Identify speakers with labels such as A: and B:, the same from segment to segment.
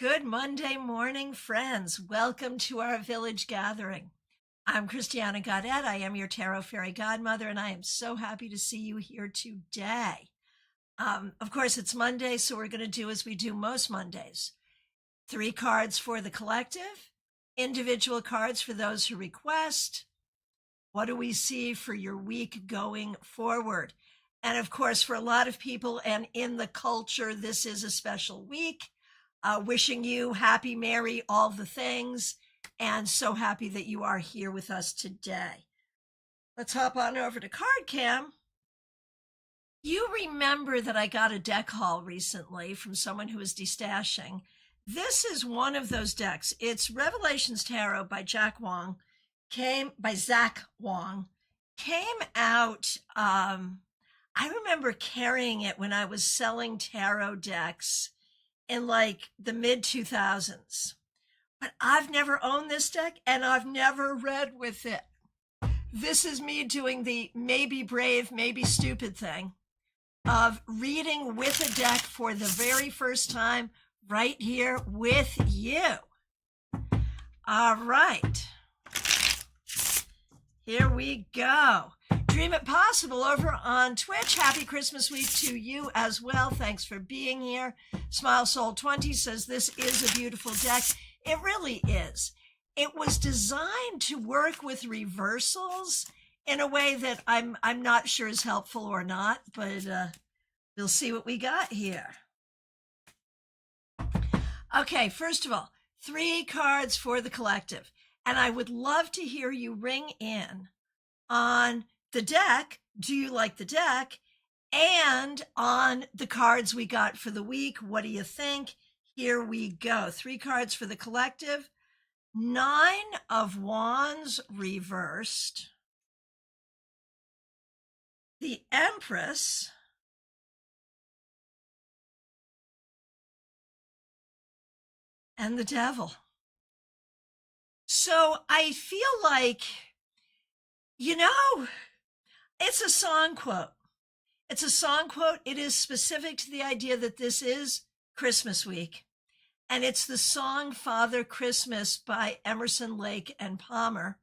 A: Good Monday morning, friends. Welcome to our village gathering. I'm Christiana. I am your tarot fairy godmother, and I am so happy to see you here today. Of course, it's Monday, so we're going to do as we do most Mondays. 3 cards for the collective, individual cards for those who request. What do we see for your week going forward? And of course, for a lot of people and in the culture, this is a special week. Wishing you happy, merry, all the things, and so happy that you are here with us today. Let's hop on over to CardCam. You remember that I got a deck haul recently from someone who was destashing. This is one of those decks. It's Revelations Tarot by Zach Wong. Came out. I remember carrying it when I was selling tarot decks in like the mid 2000s. But I've never owned this deck and I've never read with it. This is me doing the maybe brave, maybe stupid thing of reading with a deck for the very first time right here with you. All right. Here we go. Dream It Possible over on Twitch. Happy Christmas week to you as well. Thanks for being here. Smile Soul 20 says this is a beautiful deck. It really is. It was designed to work with reversals in a way that I'm not sure is helpful or not, but we'll see what we got here. Okay, first of all, 3 cards for the collective. And I would love to hear you ring in on the deck. Do you like the deck? And on the cards we got for the week, what do you think? Here we go. 3 cards for the collective. 9 of Wands reversed. The Empress. And the Devil. So I feel like, it's a song quote. It's a song quote. It is specific to the idea that this is Christmas week. And it's the song Father Christmas by Emerson, Lake and Palmer.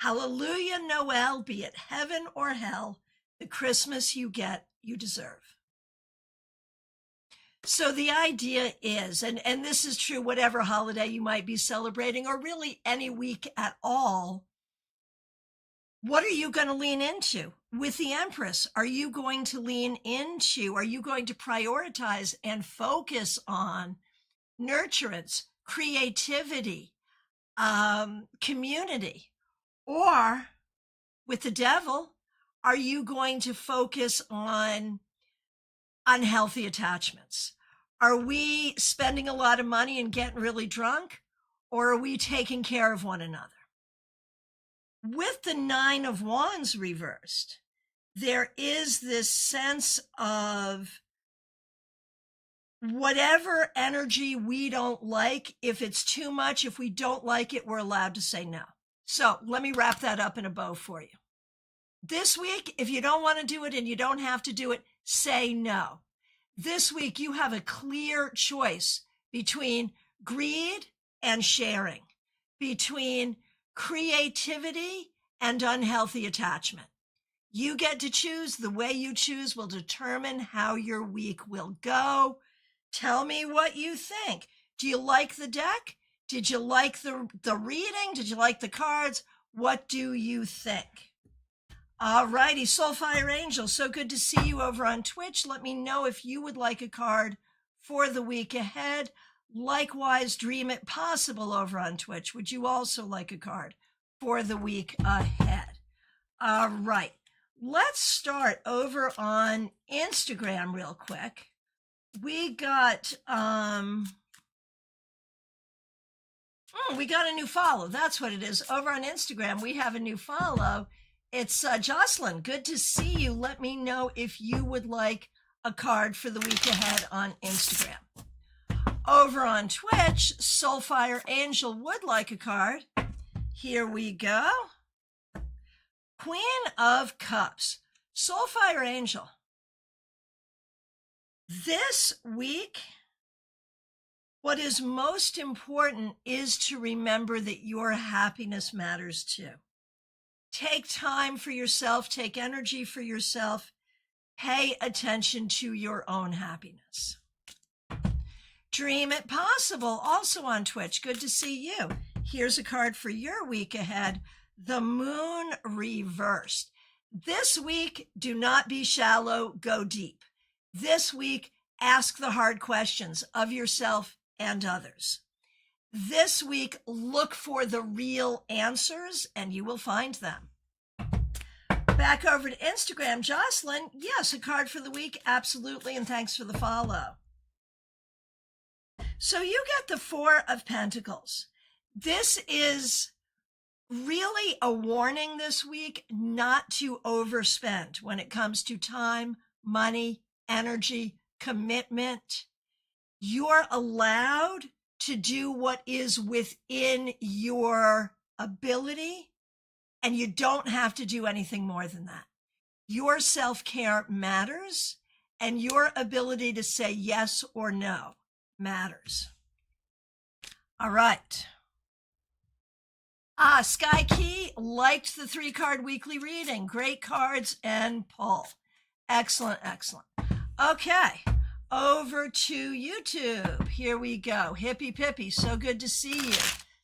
A: Hallelujah, Noel, be it heaven or hell, the Christmas you get, you deserve. So the idea is, and this is true whatever holiday you might be celebrating, or really any week at all, what are you going to lean into? With the Empress, are you going to lean into, are you going to prioritize and focus on nurturance, creativity, community? Or with the Devil, are you going to focus on unhealthy attachments? Are we spending a lot of money and getting really drunk? Or are we taking care of one another? With the 9 of Wands reversed, there is this sense of whatever energy we don't like, if it's too much, if we don't like it, we're allowed to say no. So let me wrap that up in a bow for you. This week, if you don't want to do it and you don't have to do it, say no. This week, you have a clear choice between greed and sharing, between creativity and unhealthy attachment. You get to choose. The way you choose will determine how your week will go. Tell me what you think. Do you like the deck? Did you like the reading? Did you like the cards? What do you think? All righty, Soulfire Angel, so good to see you over on Twitch. Let me know if you would like a card for the week ahead. Likewise, Dream It Possible over on Twitch. Would you also like a card for the week ahead? All right, let's start over on Instagram real quick. We got we got a new follow. That's what it is. Over on Instagram, we have a new follow. It's Jocelyn. Good to see you. Let me know if you would like a card for the week ahead on Instagram. Over on Twitch, Soulfire Angel would like a card. Here we go. Queen of Cups. Soulfire Angel. This week, What is most important is to remember that your happiness matters too. Take time for yourself, take energy for yourself, pay attention to your own happiness. Dream It Possible, also on Twitch. Good to see you. Here's a card for your week ahead. The Moon Reversed. This week, do not be shallow, go deep. This week, ask the hard questions of yourself and others. This week, look for the real answers and you will find them. Back over to Instagram, Jocelyn. Yes, a card for the week. Absolutely. And thanks for the follow. So you get the Four of Pentacles. This is really a warning this week not to overspend when it comes to time, money, energy, commitment. You're allowed to do what is within your ability, and you don't have to do anything more than that. Your self-care matters, and your ability to say yes or no matters. All right. Sky Key liked the 3-card weekly reading. Great cards and pull. Excellent, excellent. Okay, over to YouTube. Here we go. Hippie Pippy, so good to see you.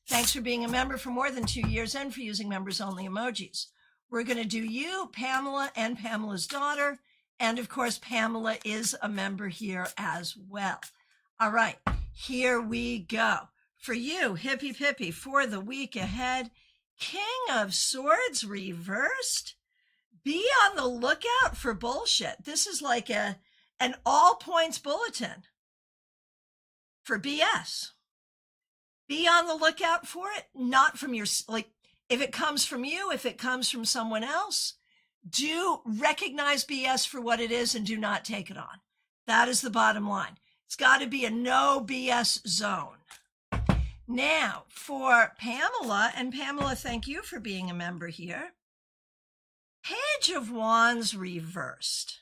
A: Thanks for being a member for more than 2 years and for using members only emojis. We're going to do you, Pamela, and Pamela's daughter. And of course, Pamela is a member here as well. All right, here we go. For you, Hippie Pippy, for the week ahead, King of Swords reversed. Be on the lookout for bullshit. This is like an all points bulletin for BS. Be on the lookout for it, not from your, like, if it comes from you, if it comes from someone else, do recognize BS for what it is and do not take it on. That is the bottom line. It's got to be a no BS zone. Now, for Pamela, and Pamela, thank you for being a member here. Page of Wands reversed.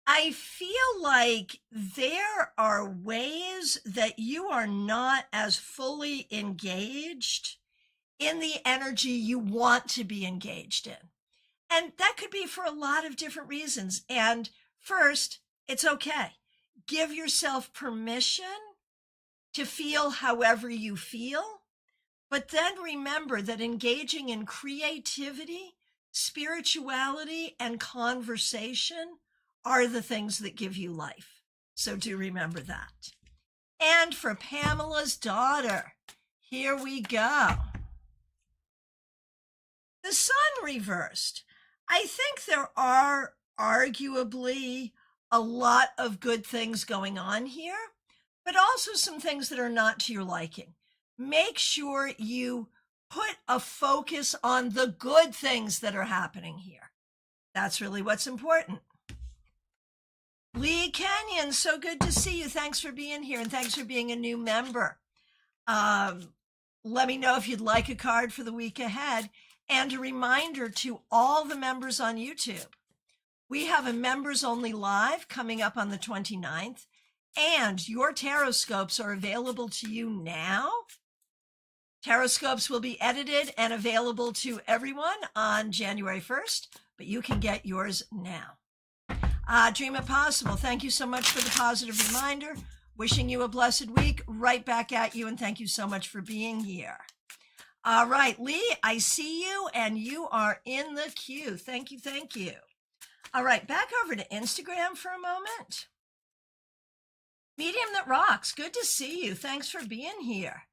A: I feel like there are ways that you are not as fully engaged in the energy you want to be engaged in. And that could be for a lot of different reasons. And first, it's okay. Give yourself permission to feel however you feel, but then remember that engaging in creativity, spirituality, and conversation are the things that give you life. So do remember that. And for Pamela's daughter, here we go. The Sun reversed. I think there are arguably a lot of good things going on here, but also some things that are not to your liking. Make sure you put a focus on the good things that are happening here. That's really what's important. Lee Kenyon, so good to see you. Thanks for being here and thanks for being a new member. Let me know if you'd like a card for the week ahead. And a reminder to all the members on YouTube, we have a members only live coming up on the 29th, and your tarot scopes are available to you now. Tarot scopes will be edited and available to everyone on January 1st, but you can get yours now. Dream It Possible, thank you so much for the positive reminder. Wishing you a blessed week. Right back at you, and thank you so much for being here. All right, Lee, I see you, and you are in the queue. Thank you, thank you. All right, back over to Instagram for a moment. Medium That Rocks, good to see you. Thanks for being here.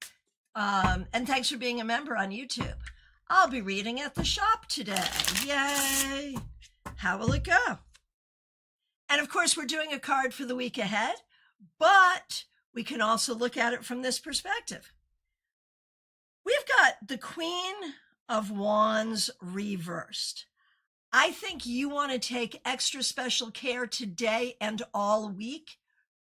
A: And thanks for being a member on YouTube. I'll be reading at the shop today. Yay. How will it go? And of course, we're doing a card for the week ahead, but we can also look at it from this perspective. We've got the Queen of Wands reversed. I think you want to take extra special care today and all week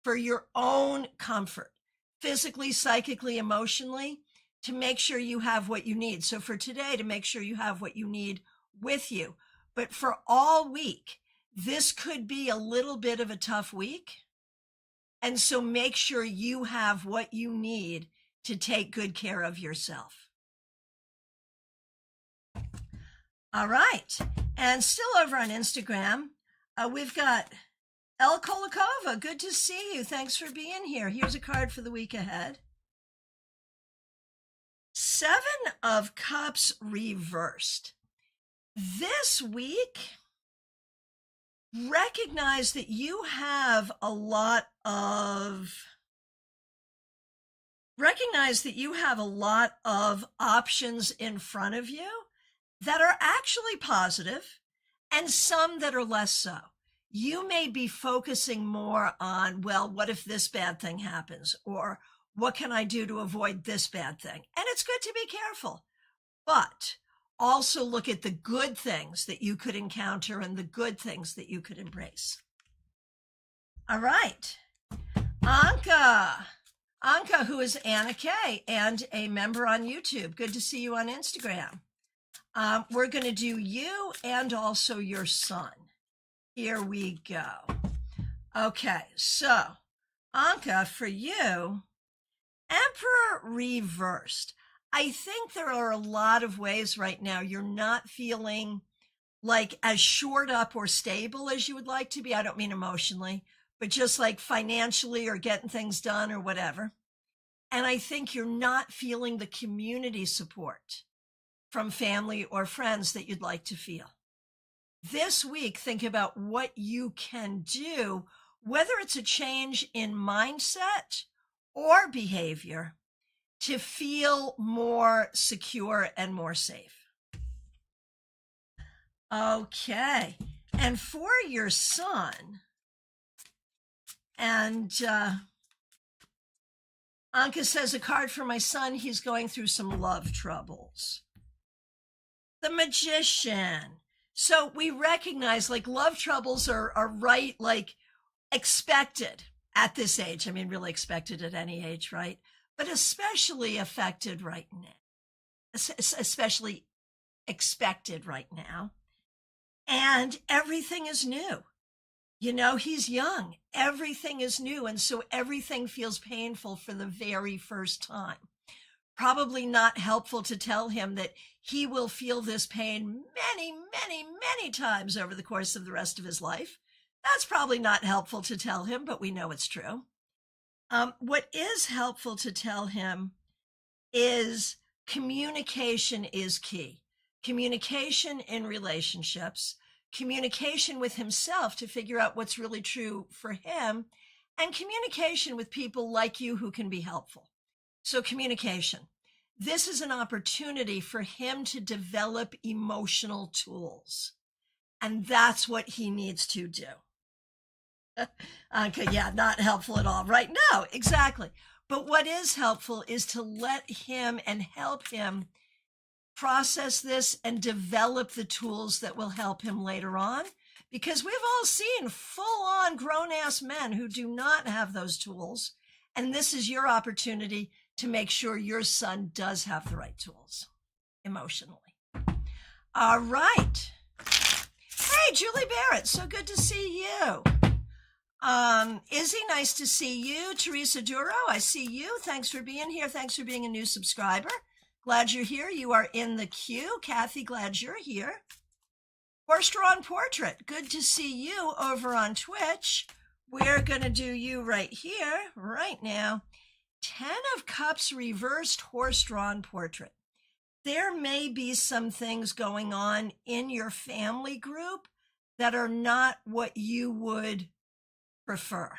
A: for your own comfort, physically, psychically, emotionally, to make sure you have what you need. So for today, to make sure you have what you need with you. But for all week, this could be a little bit of a tough week. And so make sure you have what you need to take good care of yourself. All right. And still over on Instagram, we've got El Kolakova. Good to see you. Thanks for being here. Here's a card for the week ahead. 7 of Cups reversed. This week, recognize that you have a lot of options in front of you that are actually positive and some that are less so. You may be focusing more on, well, what if this bad thing happens? Or what can I do to avoid this bad thing? And it's good to be careful, but also look at the good things that you could encounter and the good things that you could embrace. All right. Anka, who is Anna K and a member on YouTube. Good to see you on Instagram. We're going to do you and also your son. Here we go. Okay, so Anka, for you, Emperor reversed. I think there are a lot of ways right now you're not feeling like as shored up or stable as you would like to be. I don't mean emotionally, but just like financially or getting things done or whatever. And I think you're not feeling the community support from family or friends that you'd like to feel. This week, think about what you can do, whether it's a change in mindset or behavior, to feel more secure and more safe. Okay. And for your son, and Anka says, a card for my son, he's going through some love troubles. The Magician. So we recognize like love troubles are right, like expected at this age. I mean, really expected at any age, right? But especially affected right now, especially expected right now. And everything is new. You know, he's young. Everything is new. And so everything feels painful for the very first time. Probably not helpful to tell him that he will feel this pain many, many, many times over the course of the rest of his life. That's probably not helpful to tell him, but we know it's true. What is helpful to tell him is communication is key. Communication in relationships, communication with himself to figure out what's really true for him, and communication with people like you who can be helpful. So communication. This is an opportunity for him to develop emotional tools. And that's what he needs to do. Okay, yeah, not helpful at all. Right? No, exactly. But what is helpful is to let him and help him process this and develop the tools that will help him later on. Because we've all seen full-on grown-ass men who do not have those tools. And this is your opportunity to make sure your son does have the right tools emotionally. All right. Hey, Julie Barrett, so good to see you. Izzy, nice to see you. Teresa Duro, I see you. Thanks for being here. Thanks for being a new subscriber. Glad you're here. You are in the queue. Kathy, glad you're here. Horse-drawn portrait, good to see you over on Twitch. We're going to do you right here, right now. 10 of Cups reversed, horse-drawn portrait. There may be some things going on in your family group that are not what you would prefer.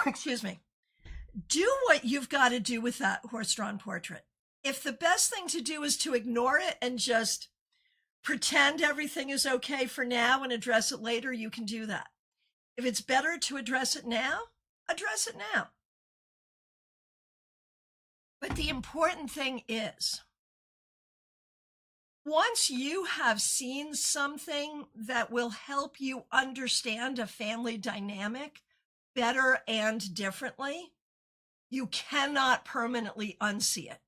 A: Excuse me. Do what you've got to do with that horse-drawn portrait. If the best thing to do is to ignore it and just pretend everything is okay for now and address it later, you can do that. If it's better to address it now, address it now. But the important thing is, once you have seen something that will help you understand a family dynamic better and differently, you cannot permanently unsee it.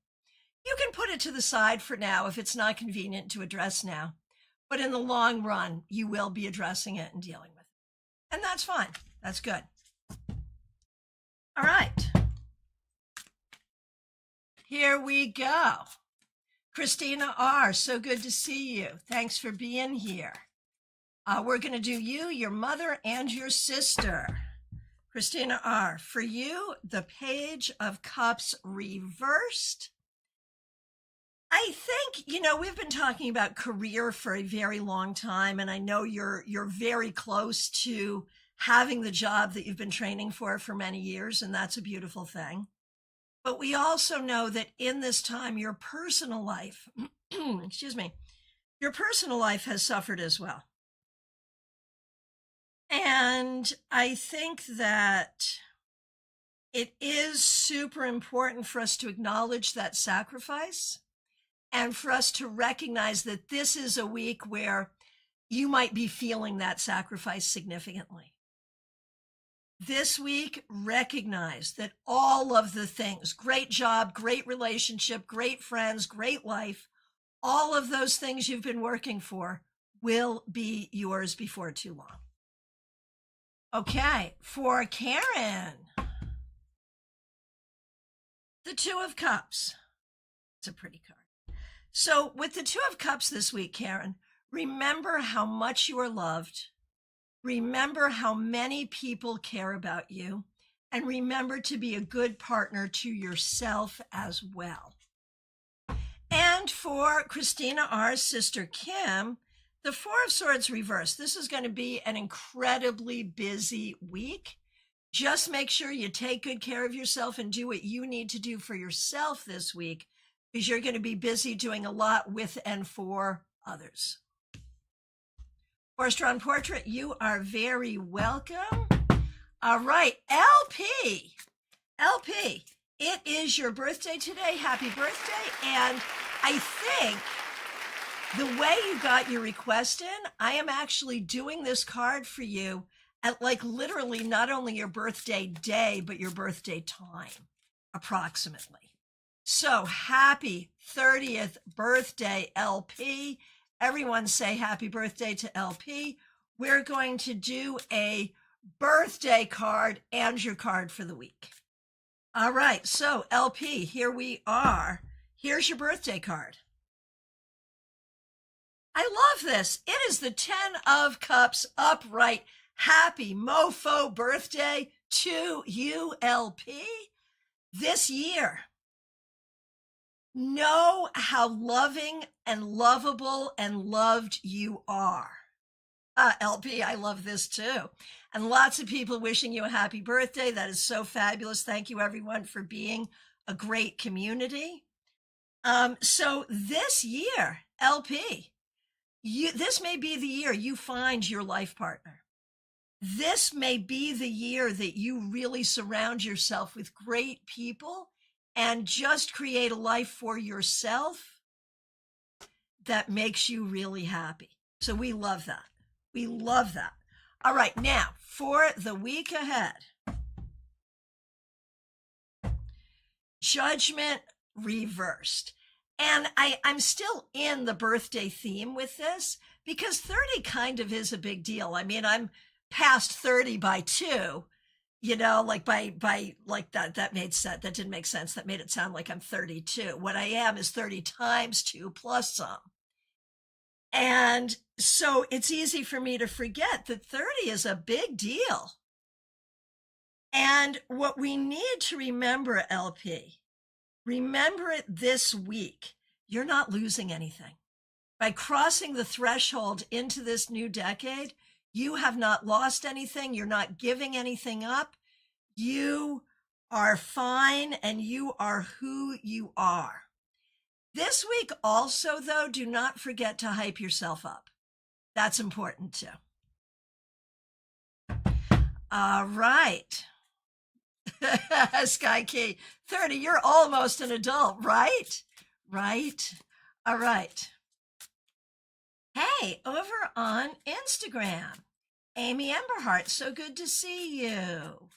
A: You can put it to the side for now if it's not convenient to address now. but in the long run, you will be addressing it and dealing with it. And that's fine. That's good. All right. Here we go. Christina R., so good to see you. Thanks for being here. We're going to do you, your mother, and your sister. Christina R., for you, the Page of Cups reversed. I think, we've been talking about career for a very long time, and I know you're very close to having the job that you've been training for many years, and that's a beautiful thing. But we also know that in this time, your personal life, your personal life has suffered as well. And I think that it is super important for us to acknowledge that sacrifice and for us to recognize that this is a week where you might be feeling that sacrifice significantly. This week, recognize that all of the things, great job, great relationship, great friends, great life, all of those things you've been working for will be yours before too long. Okay, for Karen, the Two of Cups. It's a pretty card. So with the Two of Cups this week, Karen, remember how much you are loved. Remember how many people care about you. And remember to be a good partner to yourself as well. And for Christina R.'s sister, Kim, the Four of Swords reversed. This is going to be an incredibly busy week. Just make sure you take good care of yourself and do what you need to do for yourself this week, because you're going to be busy doing a lot with and for others. Horse-drawn portrait, you are very welcome. All right, LP. LP, it is your birthday today. Happy birthday. And I think the way you got your request in, I am actually doing this card for you at literally not only your birthday day, but your birthday time, approximately. So happy 30th birthday, LP. Everyone say happy birthday to LP. We're going to do a birthday card and your card for the week. All right, so LP, here we are. Here's your birthday card. I love this. It is the 10 of Cups upright. Happy mofo birthday to you, LP. This year, know how loving and lovable and loved you are. LP, I love this too. And lots of people wishing you a happy birthday. That is so fabulous. Thank you, everyone, for being a great community. So this year, LP, this may be the year you find your life partner. This may be the year that you really surround yourself with great people and just create a life for yourself that makes you really happy. So we love that. We love that. All right, now for the week ahead. Judgment reversed. And I'm still in the birthday theme with this because 30 kind of is a big deal. I mean, I'm past 30 by 2, that made sense. That didn't make sense. That made it sound like I'm 32. What I am is 30 times 2 plus some. And so it's easy for me to forget that 30 is a big deal. And what we need to remember, LP, remember it this week. You're not losing anything. By crossing the threshold into this new decade, you have not lost anything. You're not giving anything up. You are fine and you are who you are. This week also, though, do not forget to hype yourself up. That's important too. All right. Sky Key, 30, you're almost an adult, right? Right. All right. Hey, over on Instagram, Amy Emberhart, so good to see you.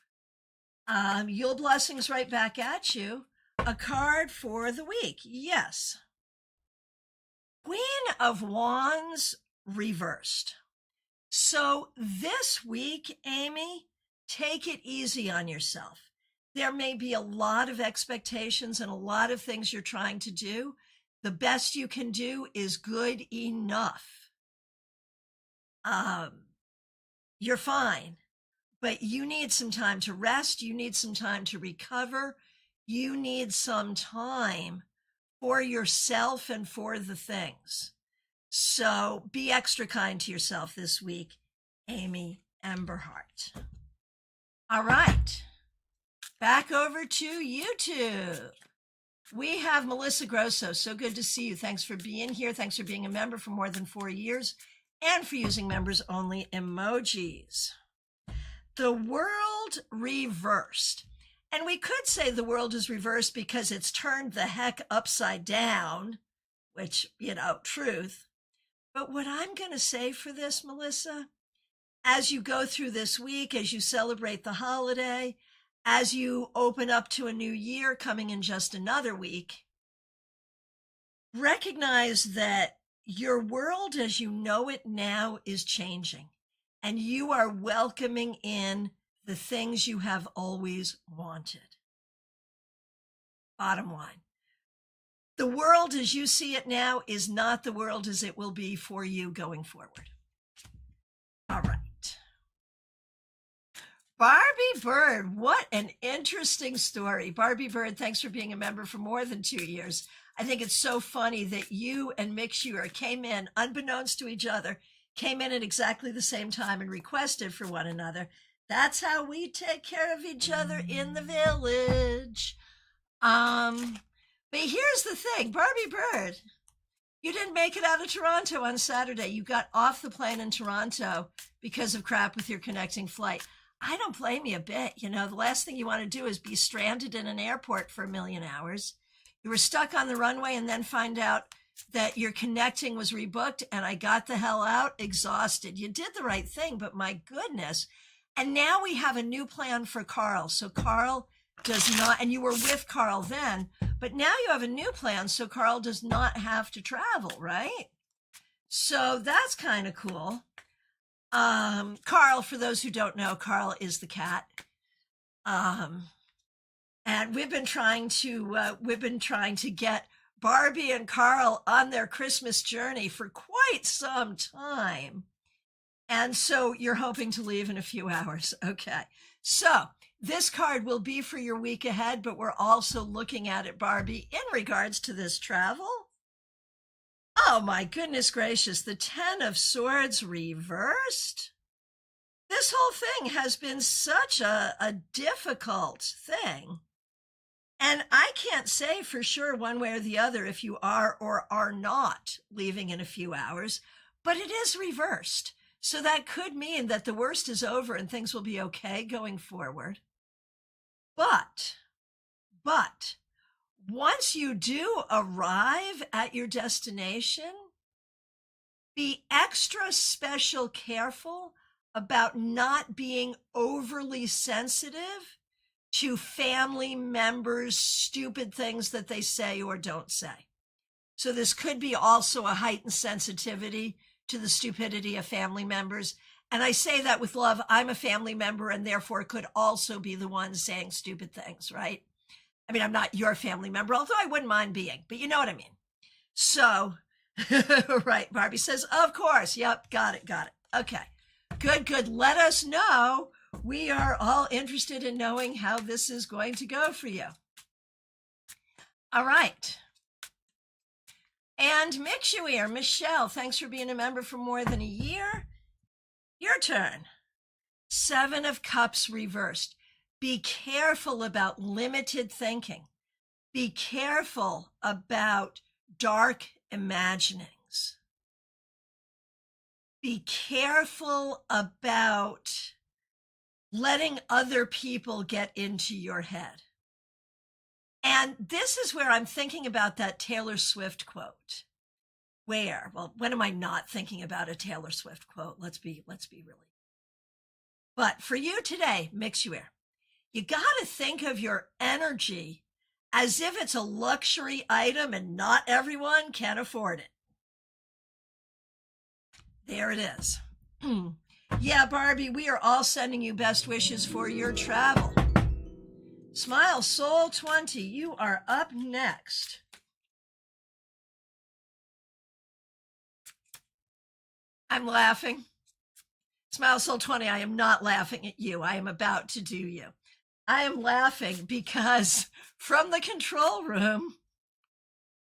A: Yule Blessings right back at you. A card for the week. Yes. Queen of Wands reversed. So this week, Amy, take it easy on yourself. There may be a lot of expectations and a lot of things you're trying to do. The best you can do is good enough. You're fine, but you need some time to rest. You need some time to recover. You need some time for yourself and for the things. So be extra kind to yourself this week, Amy Emberhart. All right, back over to YouTube. We have Melissa Grosso. So good to see you. Thanks for being here. Thanks for being a member for more than 4 years and for using members only emojis. The world reversed. And we could say the world is reversed because it's turned the heck upside down, which, truth. But what I'm going to say for this, Melissa, as you go through this week, as you celebrate the holiday, as you open up to a new year coming in just another week, recognize that your world as you know it now is changing, and you are welcoming in the things you have always wanted. Bottom line. The world as you see it now is not the world as it will be for you going forward. All right. Barbie Bird, what an interesting story. Barbie Bird, thanks for being a member for more than 2 years. I think it's so funny that you and Mick Shewer came in, unbeknownst to each other, came in at exactly the same time and requested for one another. That's how we take care of each other in the village. But here's the thing, Barbie Bird, you didn't make it out of Toronto on Saturday. You got off the plane in Toronto because of crap with your connecting flight. I don't blame you a bit. The last thing you want to do is be stranded in an airport for 1 million hours. You were stuck on the runway and then find out that your connecting was rebooked, and I got the hell out exhausted. You did the right thing, but my goodness. And now we have a new plan for Carl. So Carl does not, and you were with Carl then, but now you have a new plan. So Carl does not have to travel, right? So that's kind of cool. Carl, for those who don't know, Carl is the cat. And we've been trying to get Barbie and Carl on their Christmas journey for quite some time. And so you're hoping to leave in a few hours. Okay. So this card will be for your week ahead, but we're also looking at it, Barbie, in regards to this travel. Oh my goodness gracious, the 10 of Swords reversed. This whole thing has been such a difficult thing. And I can't say for sure one way or the other if you are or are not leaving in a few hours, but it is reversed. So that could mean that the worst is over and things will be okay going forward. But once you do arrive at your destination, be extra special careful about not being overly sensitive to family members' stupid things that they say or don't say. So this could be also a heightened sensitivity to the stupidity of family members. And I say that with love. I'm a family member and therefore could also be the one saying stupid things, right? I mean, I'm not your family member, although I wouldn't mind being, but you know what I mean. So, right, Barbie says, of course. Yep, got it. Okay, good. Let us know. We are all interested in knowing how this is going to go for you. All right. And Michelle, thanks for being a member for more than a year. Your turn. 7 of Cups reversed. Be careful about limited thinking. Be careful about dark imaginings. Be careful about letting other people get into your head. And this is where I'm thinking about that Taylor Swift quote. Where? Well, when am I not thinking about a Taylor Swift quote? Let's be really. But for you today, Mixuer, you got to think of your energy as if it's a luxury item and not everyone can afford it. There it is. Yeah, Barbie, we are all sending you best wishes for your travel. Smile Soul 20, you are up next. I'm laughing. Smile Soul 20, I am not laughing at you. I am about to do you. I am laughing because from the control room,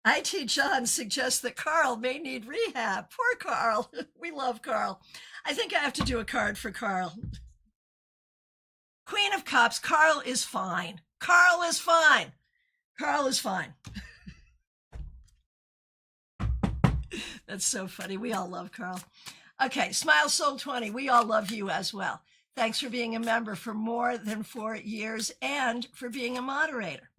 A: IT John suggests that Carl may need rehab. Poor Carl. We love Carl. I think I have to do a card for Carl. Queen of Cups, Carl is fine. Carl is fine. Carl is fine. That's so funny. We all love Carl. Okay, Smile Soul 20, we all love you as well. Thanks for being a member for more than 4 years and for being a moderator.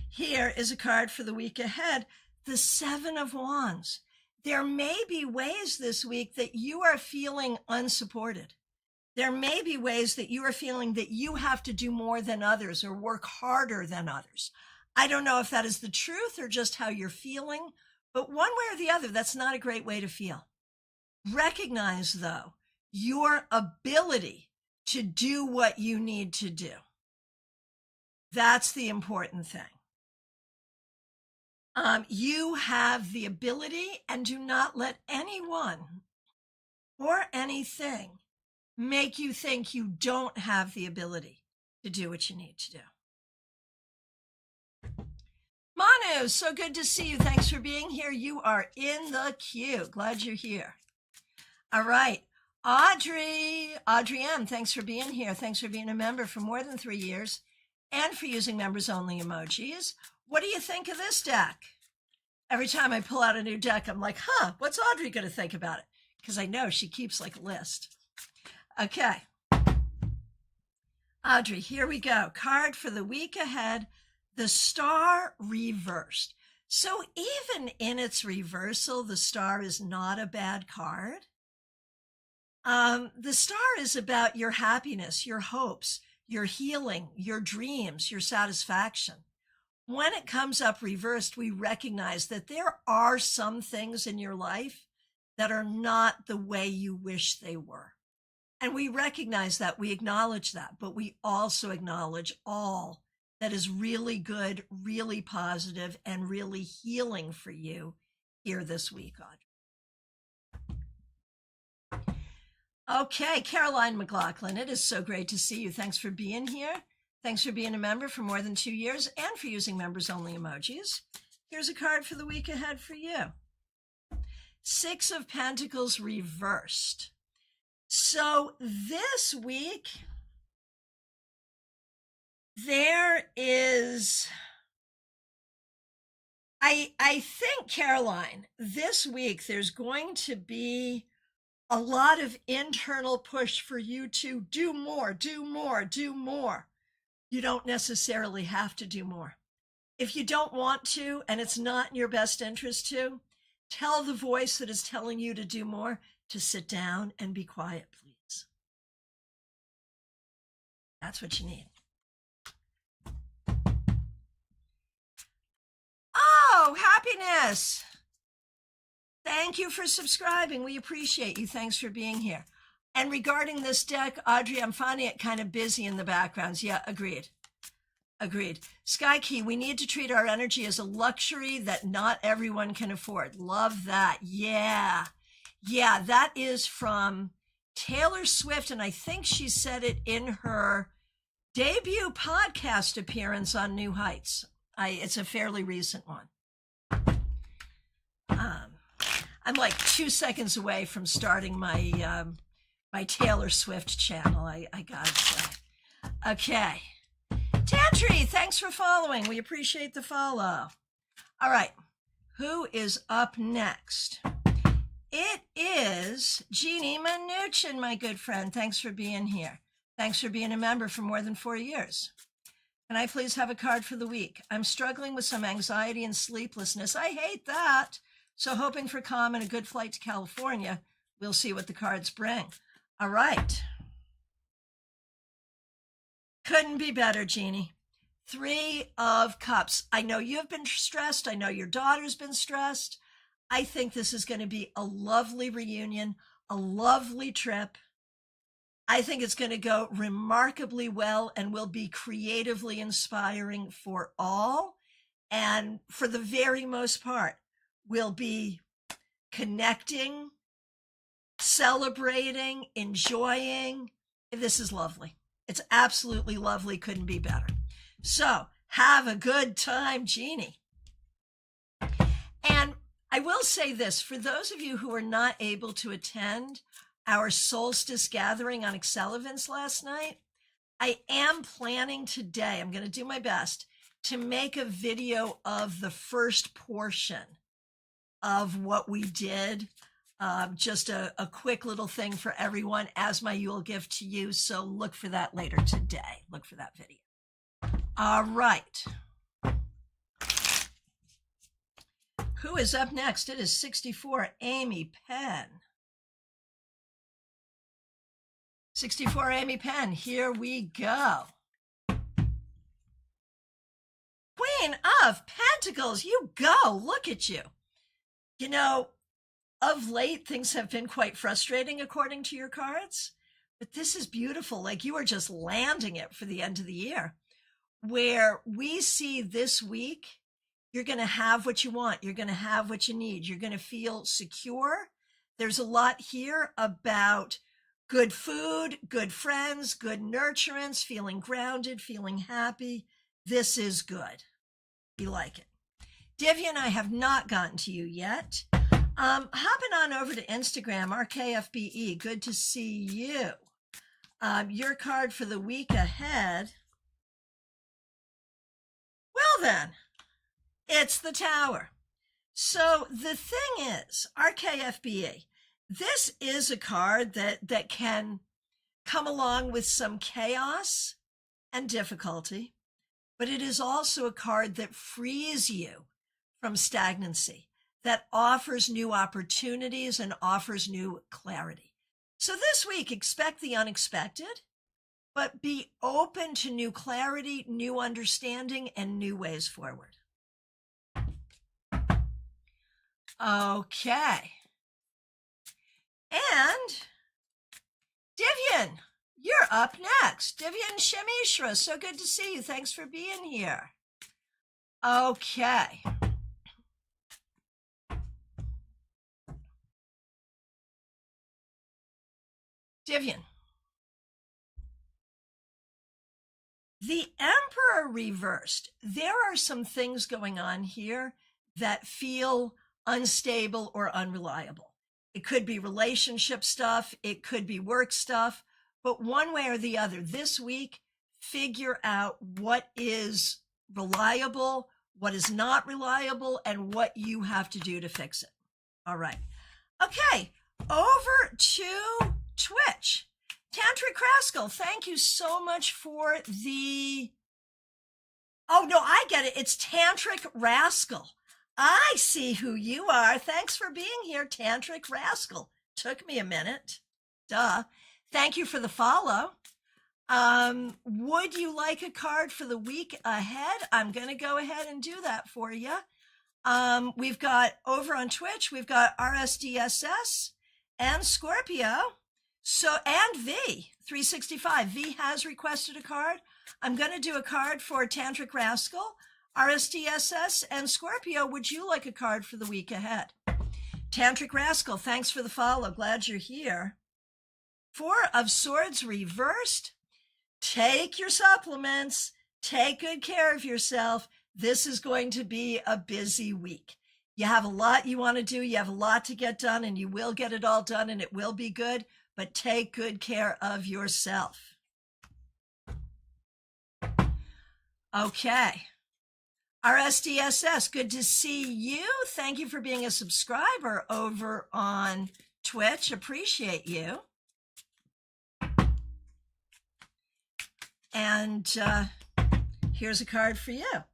A: Here is a card for the week ahead, the Seven of Wands. There may be ways this week that you are feeling unsupported. There may be ways that you are feeling that you have to do more than others or work harder than others. I don't know if that is the truth or just how you're feeling, but one way or the other, that's not a great way to feel. Recognize, though, your ability to do what you need to do. That's the important thing. You have the ability, and do not let anyone or anything make you think you don't have the ability to do what you need to do. Manu, so good to see you. Thanks for being here. You are in the queue. Glad you're here. All right. Audrey M., thanks for being here. Thanks for being a member for more than 3 years and for using members only emojis. What do you think of this deck? Every time I pull out a new deck, I'm like, what's Audrey going to think about it? Because I know she keeps like a list. Okay. Audrey, here we go. Card for the week ahead, the Star reversed. So even in its reversal, the Star is not a bad card. The Star is about your happiness, your hopes, your healing, your dreams, your satisfaction. When it comes up reversed, we recognize that there are some things in your life that are not the way you wish they were. And we recognize that, we acknowledge that, but we also acknowledge all that is really good, really positive, and really healing for you here this week, Audrey. Okay, Caroline McLaughlin, it is so great to see you. Thanks for being here. Thanks for being a member for more than 2 years and for using members only emojis. Here's a card for the week ahead for you. Six of Pentacles reversed. So this week, there is, I think, Caroline, this week there's going to be a lot of internal push for you to do more, do more, do more. You don't necessarily have to do more. If you don't want to, and it's not in your best interest to, tell the voice that is telling you to do more to sit down and be quiet, please. That's what you need. Oh, happiness. Thank you for subscribing. We appreciate you. Thanks for being here. And regarding this deck, Audrey, I'm finding it kind of busy in the backgrounds. Yeah, agreed. Agreed. Sky Key, we need to treat our energy as a luxury that not everyone can afford. Love that. Yeah. Yeah, that is from Taylor Swift, and I think she said it in her debut podcast appearance on New Heights. It's a fairly recent one. I'm like 2 seconds away from starting my my Taylor Swift channel, I gotta say. Okay. Tantry, thanks for following. We appreciate the follow. All right. Who is up next? It is Jeannie Mnuchin, my good friend. Thanks for being here. Thanks for being a member for more than 4 years. Can I please have a card for the week? I'm struggling with some anxiety and sleeplessness. I hate that. So hoping for calm and a good flight to California. We'll see what the cards bring. All right. Couldn't be better, Jeannie. 3 of Cups. I know you've been stressed. I know your daughter's been stressed. I think this is going to be a lovely reunion, a lovely trip. I think it's going to go remarkably well and will be creatively inspiring for all. And for the very most part, we'll be connecting, celebrating, enjoying. This is lovely. It's absolutely lovely. Couldn't be better. So have a good time, Jeannie. And I will say this, for those of you who are not able to attend our solstice gathering on Excel events last night, I am planning today, I'm going to do my best to make a video of the first portion of what we did. Just a quick little thing for everyone as my Yule gift to you. So look for that later today. Look for that video. All right. Who is up next? It is 64, Amy Penn. 64, Amy Penn. Here we go. Queen of Pentacles, you go. Look at you. You know, of late, things have been quite frustrating according to your cards, but this is beautiful. Like you are just landing it for the end of the year, where we see this week, you're going to have what you want. You're going to have what you need. You're going to feel secure. There's a lot here about good food, good friends, good nurturance, feeling grounded, feeling happy. This is good. You like it. Divya and I have not gotten to you yet. Hopping on over to Instagram, RKFBE, good to see you. Your card for the week ahead. Well then, it's the Tower. So the thing is, RKFBE, this is a card that can come along with some chaos and difficulty, but it is also a card that frees you from stagnancy, that offers new opportunities and offers new clarity. So this week, expect the unexpected, but be open to new clarity, new understanding, and new ways forward. Okay. And Divyan, you're up next. Divyan Shamishra, so good to see you. Thanks for being here. Okay. Divyan. The Emperor reversed. There are some things going on here that feel unstable or unreliable. It could be relationship stuff. It could be work stuff. But one way or the other, this week, figure out what is reliable, what is not reliable, and what you have to do to fix it. All right. Okay, over to Twitch. Tantric Rascal, thank you so much for the... Oh, no, I get it. It's Tantric Rascal. I see who you are. Thanks for being here, Tantric Rascal. Took me a minute. Duh. Thank you for the follow. Would you like a card for the week ahead? I'm going to go ahead and do that for you. We've got over on Twitch, we've got RSDSS and Scorpio. So, and V365. V has requested a card. I'm going to do a card for Tantric Rascal, RSDSS, and Scorpio. Would you like a card for the week ahead? Tantric Rascal, thanks for the follow. Glad you're here. 4 of Swords reversed. Take your supplements. Take good care of yourself. This is going to be a busy week. You have a lot you want to do. You have a lot to get done, and you will get it all done, and it will be good. But take good care of yourself. Okay. RSDSS, good to see you. Thank you for being a subscriber over on Twitch. Appreciate you. And here's a card for you.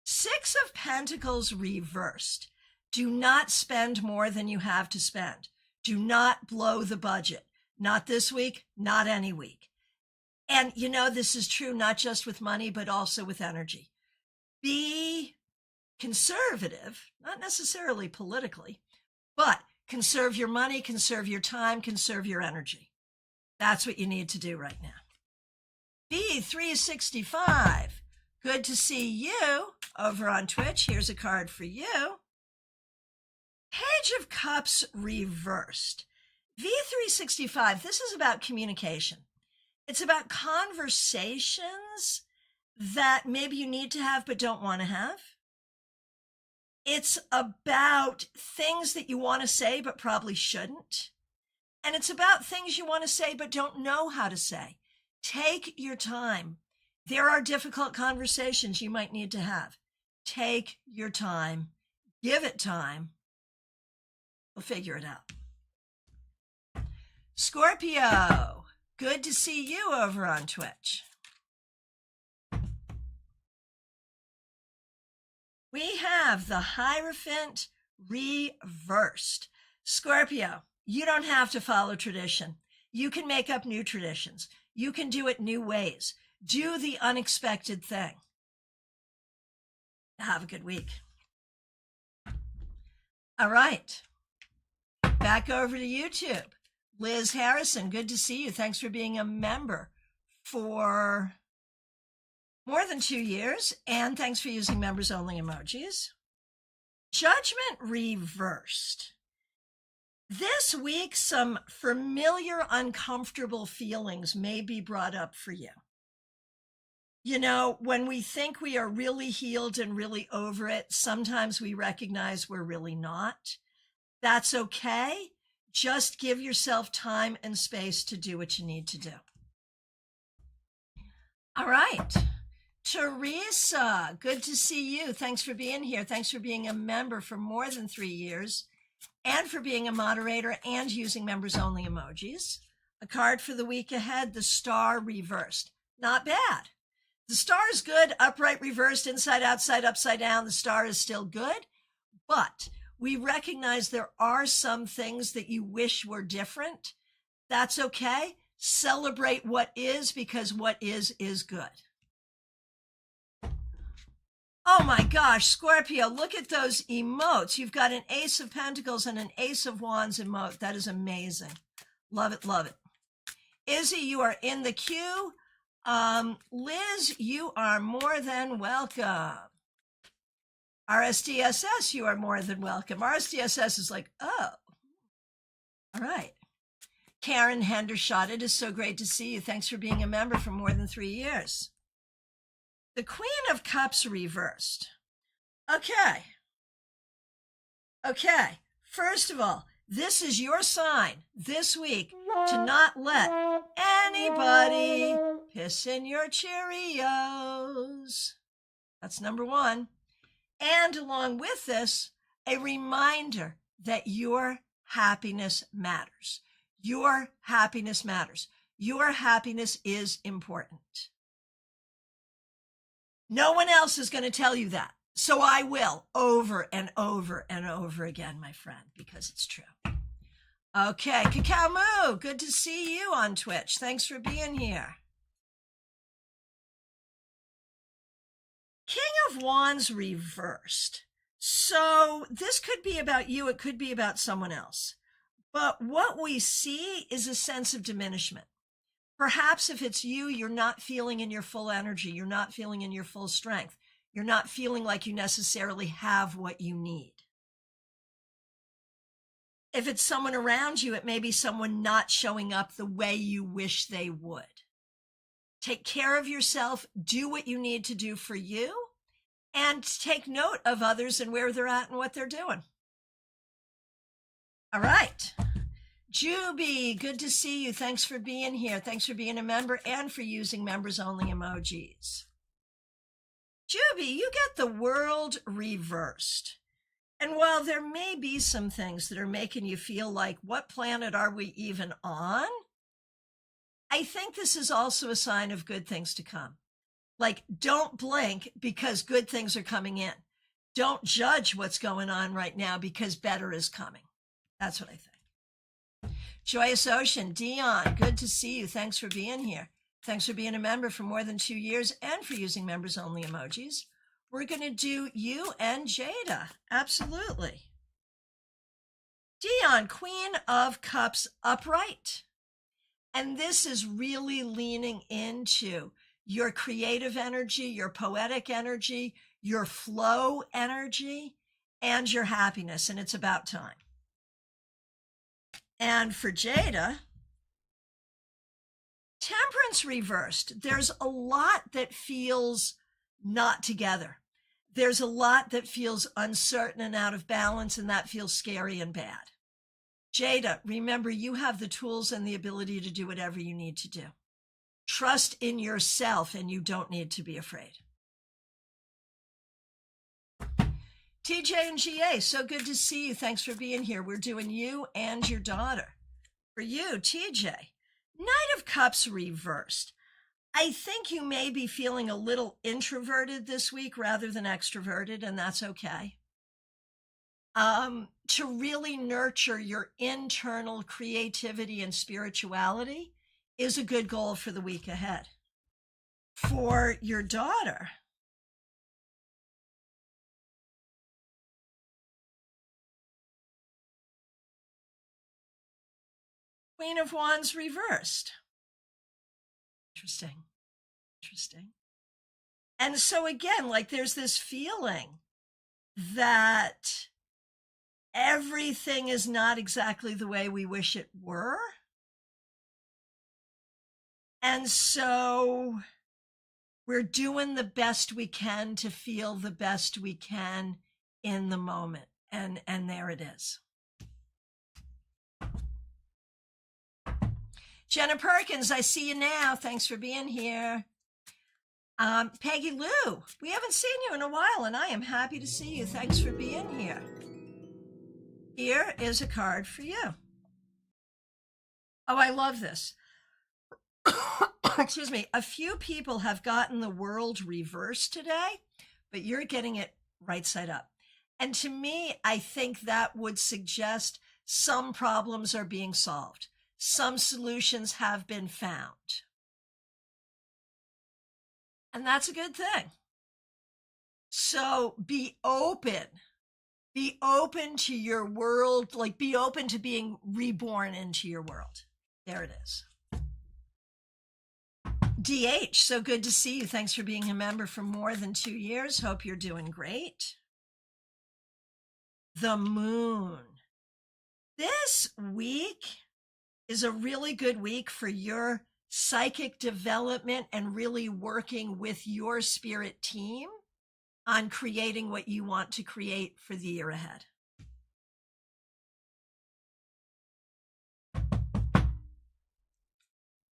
A: 6 of Pentacles reversed. Do not spend more than you have to spend. Do not blow the budget. Not this week, not any week. And you know, this is true not just with money, but also with energy. Be conservative, not necessarily politically, but Conserve your money, conserve your time, conserve your energy. That's what you need to do right now. B365, good to see you over on Twitch. Here's a card for you. Page of Cups reversed. V365, this is about communication. It's about conversations that maybe you need to have but don't want to have. It's about things that you want to say but probably shouldn't. And it's about things you want to say but don't know how to say. Take your time. There are difficult conversations you might need to have. Take your time. Give it time. We'll figure it out. Scorpio, good to see you over on Twitch. We have the Hierophant reversed. Scorpio, you don't have to follow tradition. You can make up new traditions. You can do it new ways. Do the unexpected thing. Have a good week. All right. Back over to YouTube. Liz Harrison, good to see you. Thanks for being a member for more than 2 years. And thanks for using members only emojis. Judgment reversed. This week, some familiar, uncomfortable feelings may be brought up for you. You know, when we think we are really healed and really over it, sometimes we recognize we're really not. That's okay. Just give yourself time and space to do what you need to do. All right. Teresa, good to see you. Thanks for being here. Thanks for being a member for more than 3 years and for being a moderator and using members only emojis. A card for the week ahead, the Star reversed. Not bad. The Star is good, upright, reversed, inside, outside, upside down. The Star is still good, but we recognize there are some things that you wish were different. That's okay. Celebrate what is, because what is good. Oh my gosh, Scorpio, look at those emotes. You've got an Ace of Pentacles and an Ace of Wands emote. That is amazing. Love it, love it. Izzy, you are in the queue. Liz, you are more than welcome. RSDSS, you are more than welcome. RSDSS is like, oh, all right. Karen Hendershot, it is so great to see you. Thanks for being a member for more than 3 years. The Queen of Cups reversed. Okay. First of all, this is your sign this week to not let anybody piss in your Cheerios. That's number one. And along with this, a reminder that your happiness matters. Your happiness matters. Your happiness is important. No one else is going to tell you that. So I will over and over and over again, my friend, because it's true. Okay, Cacao Moo, good to see you on Twitch. Thanks for being here. King of Wands reversed. So this could be about you. It could be about someone else. But what we see is a sense of diminishment. Perhaps if it's you, you're not feeling in your full energy. You're not feeling in your full strength. You're not feeling like you necessarily have what you need. If it's someone around you, it may be someone not showing up the way you wish they would. Take care of yourself, do what you need to do for you, and take note of others and where they're at and what they're doing. All right. Juby, good to see you. Thanks for being here. Thanks for being a member and for using members only emojis. Juby, you get the World reversed. And while there may be some things that are making you feel like, what planet are we even on? I think this is also a sign of good things to come. Like, don't blink because good things are coming in. Don't judge what's going on right now because better is coming. That's what I think. Joyous Ocean, Dion, good to see you. Thanks for being here. Thanks for being a member for more than 2 years and for using members only emojis. We're going to do you and Jada. Absolutely. Dion, Queen of Cups upright. And this is really leaning into your creative energy, your poetic energy, your flow energy, and your happiness. And it's about time. And for Jada, Temperance reversed. There's a lot that feels not together. There's a lot that feels uncertain and out of balance, and that feels scary and bad. Jada, remember, you have the tools and the ability to do whatever you need to do. Trust in yourself, and you don't need to be afraid. TJ and GA, so good to see you. Thanks for being here. We're doing you and your daughter. For you, TJ, Knight of Cups reversed. I think you may be feeling a little introverted this week rather than extroverted, and that's okay. To really nurture your internal creativity and spirituality is a good goal for the week ahead. For your daughter, Queen of Wands reversed. Interesting. And so again, like there's this feeling that everything is not exactly the way we wish it were. And so we're doing the best we can to feel the best we can in the moment. And there it is. Jenna Perkins, I see you now. Thanks for being here. Peggy Lou, we haven't seen you in a while, and I am happy to see you. Thanks for being here. Here is a card for you. Oh, I love this. Excuse me. A few people have gotten the world reversed today, but you're getting it right side up. And to me, I think that would suggest some problems are being solved. Some solutions have been found. And that's a good thing. So be open to your world, like be open to being reborn into your world. There it is. DH, so good to see you. Thanks for being a member for more than 2 years. Hope you're doing great. The moon. This week is a really good week for your psychic development and really working with your spirit team on creating what you want to create for the year ahead.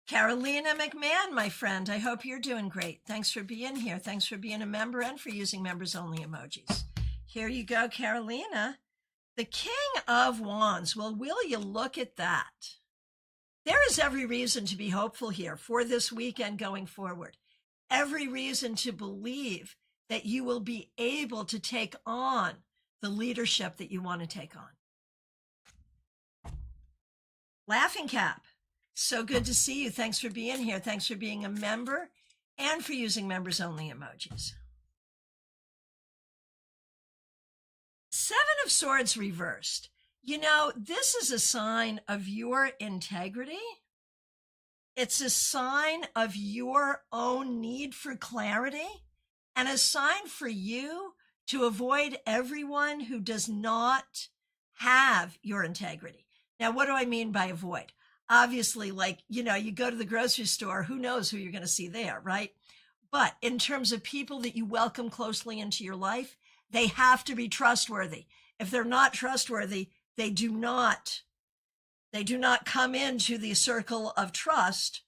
A: Carolina McMahon, my friend, I hope you're doing great. Thanks for being here. Thanks for being a member and for using members only emojis. Here you go, Carolina. The King of Wands. Well, will you look at that? There is every reason to be hopeful here for this weekend going forward. Every reason to believe that you will be able to take on the leadership that you want to take on. Laughing Cap, so good to see you. Thanks for being here. Thanks for being a member and for using members only emojis. Seven of Swords reversed. You know, this is a sign of your integrity. It's a sign of your own need for clarity and a sign for you to avoid everyone who does not have your integrity. Now, what do I mean by avoid? Obviously, like, you know, you go to the grocery store, who knows who you're going to see there, right? But in terms of people that you welcome closely into your life, they have to be trustworthy. If they're not trustworthy, they do not come into the circle of trust.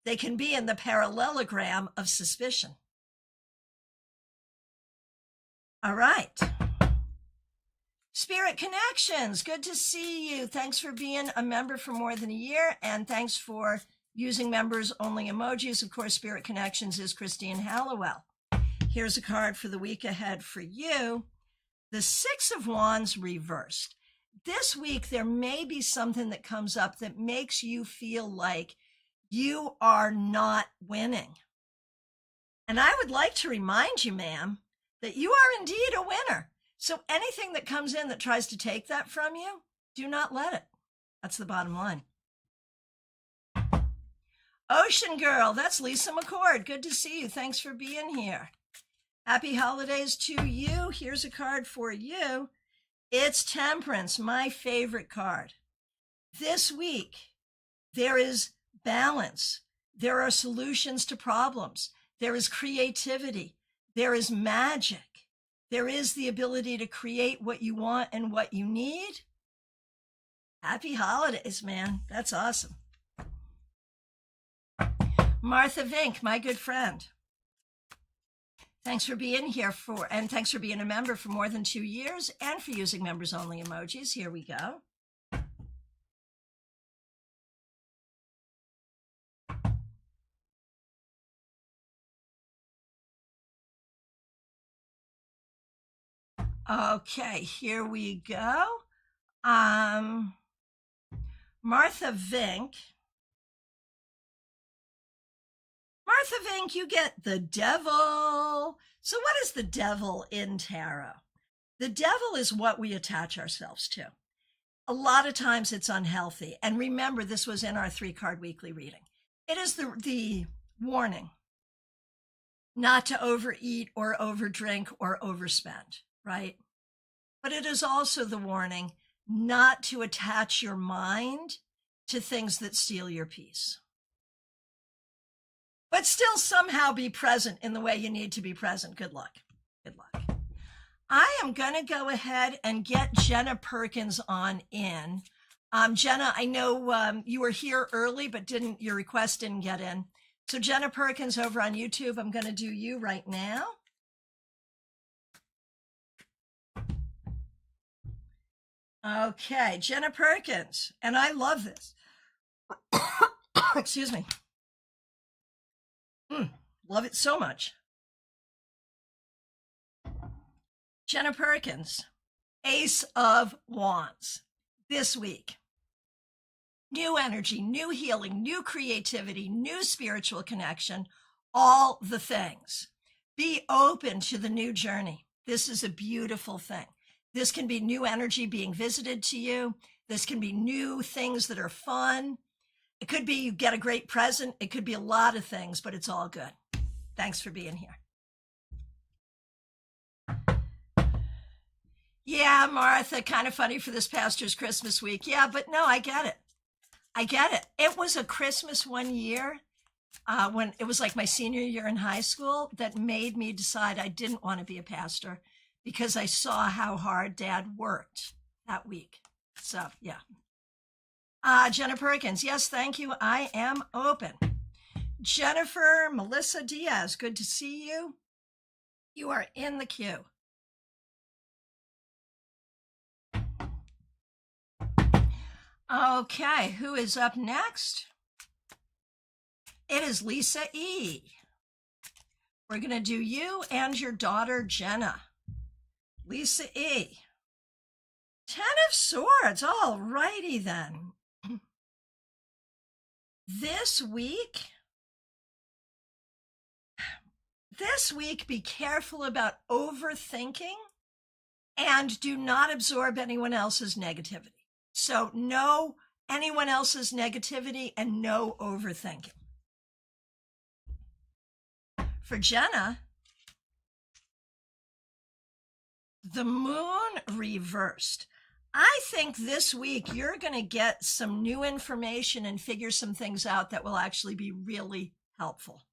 A: They can be in the parallelogram of suspicion. All right. Spirit Connections, good to see you. Thanks for being a member for more than a year, and thanks for using members only emojis. Of course, Spirit Connections is Christine Hallowell. Here's a card for the week ahead for you. The Six of Wands reversed. This week, there may be something that comes up that makes you feel like you are not winning. And I would like to remind you, ma'am, that you are indeed a winner. So anything that comes in that tries to take that from you, Do not let it. That's the bottom line. Ocean Girl, that's Lisa McCord. Good to see you. Thanks for being here. Happy holidays to you. Here's a card for you. It's Temperance, my favorite card. This week, there is balance. There are solutions to problems. There is creativity. There is magic. There is the ability to create what you want and what you need. Happy holidays, man. That's awesome. Martha Vink, my good friend. Thanks for being here and thanks for being a member for more than 2 years and for using members only emojis. Here we go. Okay, here we go. Martha Vink. Martha Vink, you get the devil. So what is the devil in tarot? The devil is what we attach ourselves to. A lot of times it's unhealthy. And remember, this was in our 3-card weekly reading. It is the warning not to overeat or overdrink or overspend, right? But it is also the warning not to attach your mind to things that steal your peace. But still somehow be present in the way you need to be present. Good luck. Good luck. I am going to go ahead and get Jenna Perkins on in. Jenna, I know you were here early, but your request didn't get in. So Jenna Perkins over on YouTube, I'm going to do you right now. Okay, Jenna Perkins, and I love this. Excuse me. Love it so much. Jenna Perkins, Ace of Wands. This week, new energy, new healing, new creativity, new spiritual connection, all the things. Be open to the new journey. This is a beautiful thing. This can be new energy being visited to you. This can be new things that are fun. It could be you get a great present. It could be a lot of things, but it's all good. Thanks for being here. Yeah, Martha, kind of funny for this pastor's Christmas week. Yeah, but no, I get it. I get it. It was a Christmas one year when it was like my senior year in high school that made me decide I didn't want to be a pastor because I saw how hard Dad worked that week. So, yeah. Jenna Perkins, yes, thank you. I am open. Jennifer Melissa Diaz, good to see you. You are in the queue. Okay, who is up next? It is Lisa E. We're going to do you and your daughter, Jenna. Lisa E. 10 of Swords. All righty then. This week, be careful about overthinking and do not absorb anyone else's negativity. So no anyone else's negativity and no overthinking. For Jenna, the moon reversed. I think this week you're going to get some new information and figure some things out that will actually be really helpful.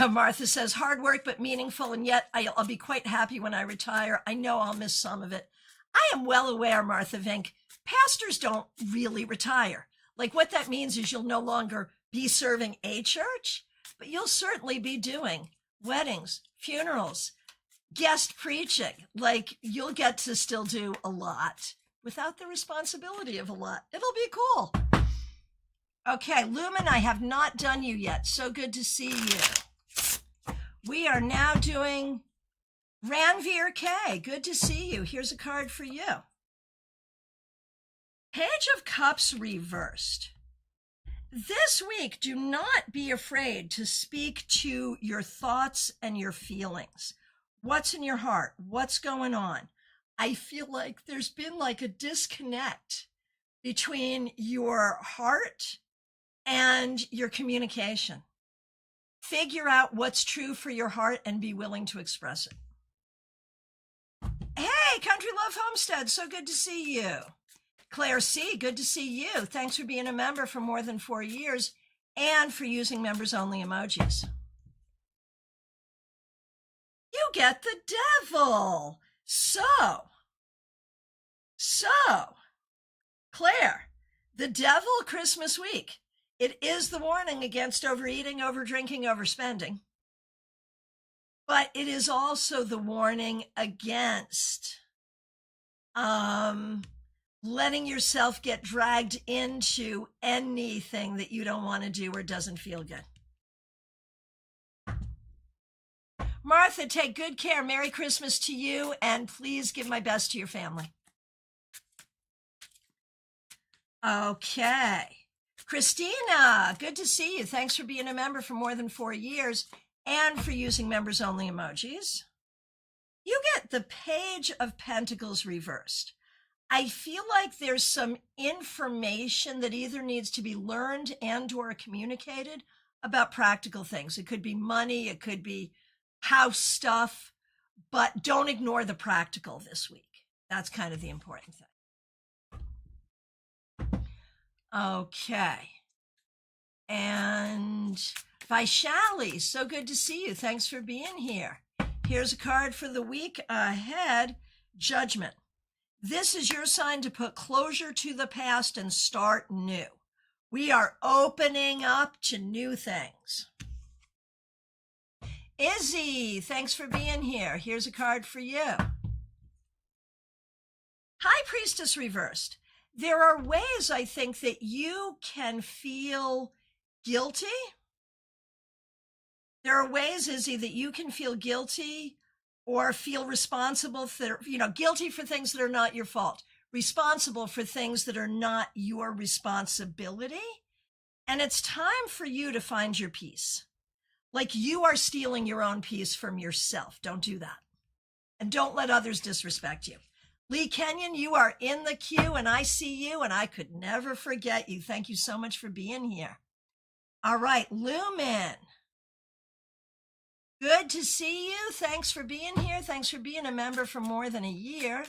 A: Martha says, hard work but meaningful, and yet I'll be quite happy when I retire. I know I'll miss some of it. I am well aware, Martha Vink, pastors don't really retire. Like what that means is you'll no longer be serving a church, but you'll certainly be doing weddings, funerals, guest preaching. Like you'll get to still do a lot without the responsibility of a lot. It'll be cool. Okay, Lumen, I have not done you yet. So good to see you. We are now doing Ranveer K. Good to see you. Here's a card for you. Page of Cups reversed. This week, do not be afraid to speak to your thoughts and your feelings. What's in your heart? What's going on? I feel like there's been like a disconnect between your heart and your communication. Figure out what's true for your heart and be willing to express it. Hey, Country Love Homestead, so good to see you. Claire C., good to see you. Thanks for being a member for more than 4 years and for using members-only emojis. You get the devil. So, Claire, the devil Christmas week. It is the warning against overeating, overdrinking, overspending. But it is also the warning against letting yourself get dragged into anything that you don't want to do or doesn't feel good. Martha, take good care. Merry Christmas to you, and please give my best to your family. Okay. Christina, good to see you. Thanks for being a member for more than 4 years and for using members-only emojis. You get the Page of Pentacles reversed. I feel like there's some information that either needs to be learned and or communicated about practical things. It could be money, it could be house stuff, but don't ignore the practical this week. That's kind of the important thing. Okay. And Vaishali, so good to see you. Thanks for being here. Here's a card for the week ahead, Judgment. This is your sign to put closure to the past and start new. We are opening up to new things. Izzy, thanks for being here. Here's a card for you. High Priestess reversed. There are ways, I think, that you can feel guilty. There are ways, Izzy, that you can feel guilty or feel responsible for, guilty for things that are not your fault, responsible for things that are not your responsibility. And it's time for you to find your peace. Like you are stealing your own peace from yourself. Don't do that. And don't let others disrespect you. Lee Kenyon, you are in the queue and I see you and I could never forget you. Thank you so much for being here. All right, Lumen. Good to see you. Thanks for being here. Thanks for being a member for more than a year.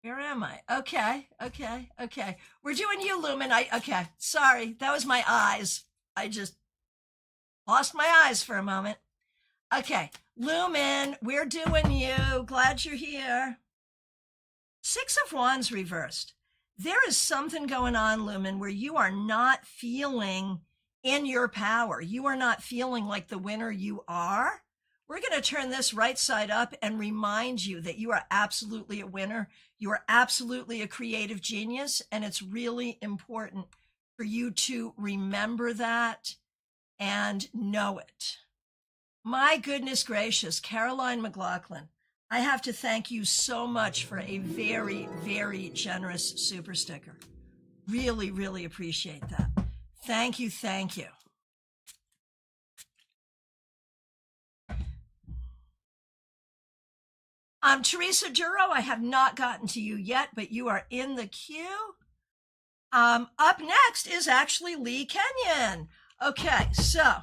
A: Where am I? Okay. We're doing you, Lumen. Okay. Sorry. That was my eyes. I just lost my eyes for a moment. Okay. Lumen, we're doing you. Glad you're here. 6 of Wands reversed. There is something going on, Lumen, where you are not feeling in your power. You are not feeling like the winner you are. We're going to turn this right side up and remind you that you are absolutely a winner. You are absolutely a creative genius, and it's really important for you to remember that and know it. My goodness gracious, Caroline McLaughlin, I have to thank you so much for a very, very generous super sticker. Really, really appreciate that. Thank you. Teresa Duro, I have not gotten to you yet, but you are in the queue. Up next is actually Lee Kenyon. Okay, so